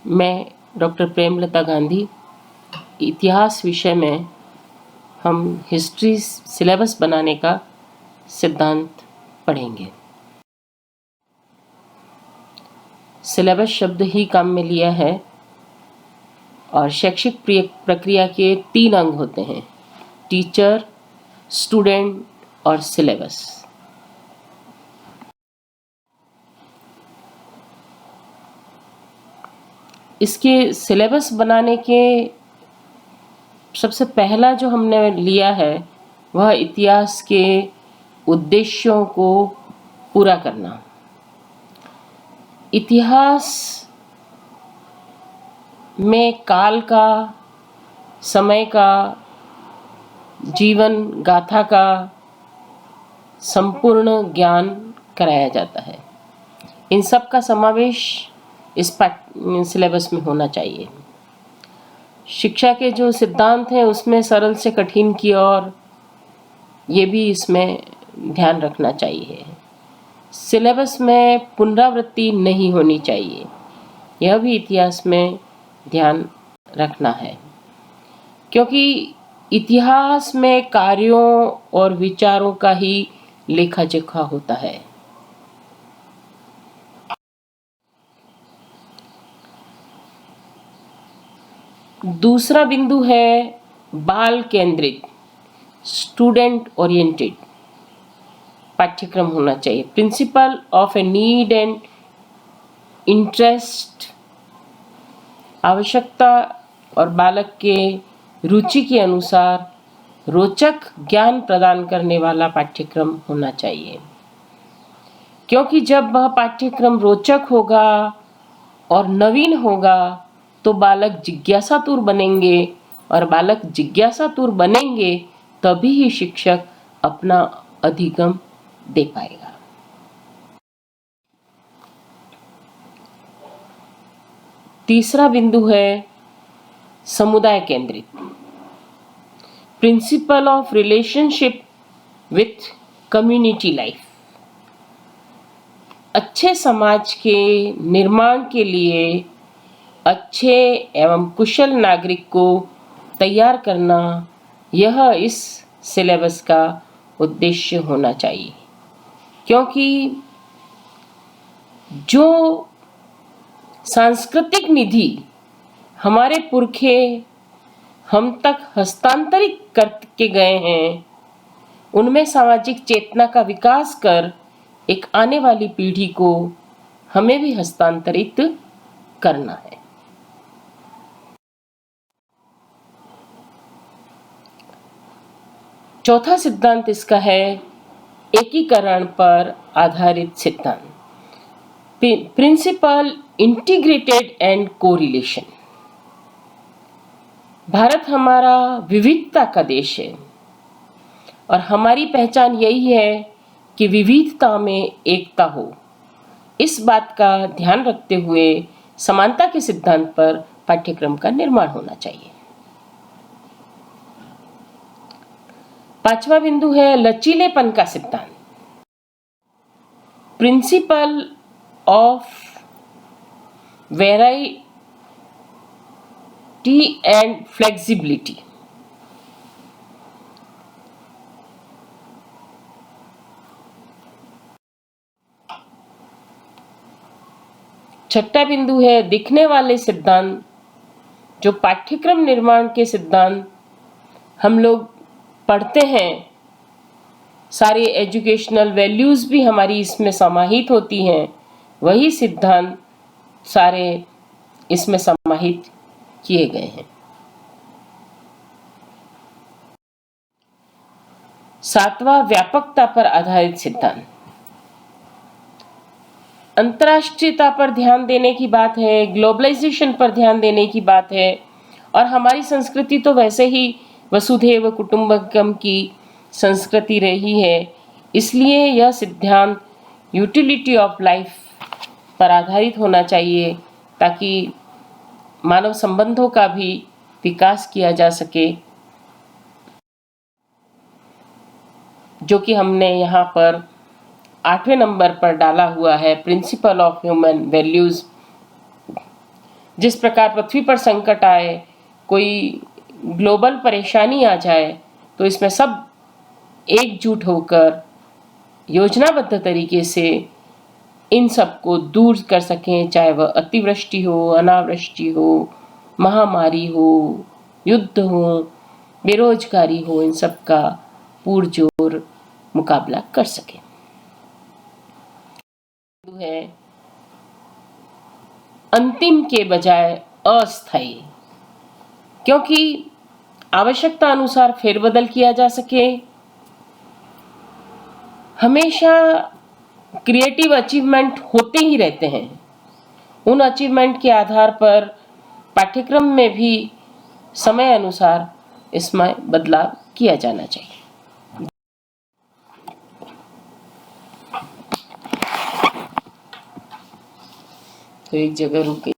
मैं डॉक्टर प्रेमलता गांधी। इतिहास विषय में हम हिस्ट्री सिलेबस बनाने का सिद्धांत पढ़ेंगे। सिलेबस शब्द ही काम में लिया है और शैक्षिक प्रक्रिया के 3 अंग होते हैं: टीचर, स्टूडेंट और सिलेबस। इसके सिलेबस बनाने के सबसे पहला जो हमने लिया है वह इतिहास के उद्देश्यों को पूरा करना। इतिहास में काल का, समय का, जीवन गाथा का संपूर्ण ज्ञान कराया जाता है। इन सब का समावेश इस सिलेबस में होना चाहिए। शिक्षा के जो सिद्धांत हैं उसमें सरल से कठिन की ओर, ये भी इसमें ध्यान रखना चाहिए। सिलेबस में पुनरावृत्ति नहीं होनी चाहिए, यह भी इतिहास में ध्यान रखना है, क्योंकि इतिहास में कार्यों और विचारों का ही लेखा जोखा होता है। दूसरा बिंदु है बाल केंद्रित, स्टूडेंट ओरिएंटेड पाठ्यक्रम होना चाहिए। Principle of a need and interest, आवश्यकता और बालक के रुचि के अनुसार रोचक ज्ञान प्रदान करने वाला पाठ्यक्रम होना चाहिए, क्योंकि जब वह पाठ्यक्रम रोचक होगा और नवीन होगा तो बालक जिज्ञासातुर बनेंगे, और बालक जिज्ञासातुर बनेंगे तभी ही शिक्षक अपना अधिगम दे पाएगा। तीसरा बिंदु है समुदाय केंद्रित, principle of relationship with community life. अच्छे समाज के निर्माण के लिए अच्छे एवं कुशल नागरिक को तैयार करना, यह इस सिलेबस का उद्देश्य होना चाहिए, क्योंकि जो सांस्कृतिक निधि हमारे पुरखे हम तक हस्तांतरित करके गए हैं, उनमें सामाजिक चेतना का विकास कर एक आने वाली पीढ़ी को हमें भी हस्तांतरित करना है। चौथा सिद्धांत इसका है एकीकरण पर आधारित सिद्धांत, principle integrated and correlation. Bharat हमारा विविधता का देश है और हमारी पहचान यही है कि विविधता में एकता हो। इस बात का ध्यान रखते हुए समानता के सिद्धांत पर पाठ्यक्रम का निर्माण होना चाहिए। पांचवा बिंदु है लचीलेपन का सिद्धांत, principle of variety and flexibility. छठा बिंदु है दिखने वाले सिद्धांत, जो पाठ्यक्रम निर्माण के सिद्धांत हम लोग पढ़ते हैं, सारे एजुकेशनल वैल्यूज भी हमारी इसमें समाहित होती हैं, वही सिद्धांत सारे इसमें समाहित किए गए हैं। सातवां व्यापकता पर आधारित सिद्धांत, अंतर्राष्ट्रीयता पर ध्यान देने की बात है, ग्लोबलाइजेशन पर ध्यान देने की बात है, और हमारी संस्कृति तो वैसे ही वसुधैव कुटुंबकम की संस्कृति रही है, इसलिए यह सिद्धांत यूटिलिटी ऑफ लाइफ पर आधारित होना चाहिए, ताकि मानव संबंधों का भी विकास किया जा सके, जो कि हमने यहाँ पर 8वें नंबर पर डाला हुआ है, प्रिंसिपल ऑफ ह्यूमन वैल्यूज जिस प्रकार पृथ्वी पर संकट आए, कोई ग्लोबल परेशानी आ जाए, तो इसमें सब एकजुट होकर योजनाबद्ध तरीके से इन सबको दूर कर सकें, चाहे वह अतिवृष्टि हो, अनावृष्टि हो, महामारी हो, युद्ध हो, बेरोजगारी हो, इन सब का पुरजोर मुकाबला कर सकें। है अंतिम के बजाय अस्थायी, क्योंकि आवश्यकता अनुसार फेरबदल किया जा सके। हमेशा क्रिएटिव अचीवमेंट होते ही रहते हैं। उन अचीवमेंट के आधार पर पाठ्यक्रम में भी समय अनुसार इसमें बदलाव किया जाना चाहिए। तो एक जगह रुके।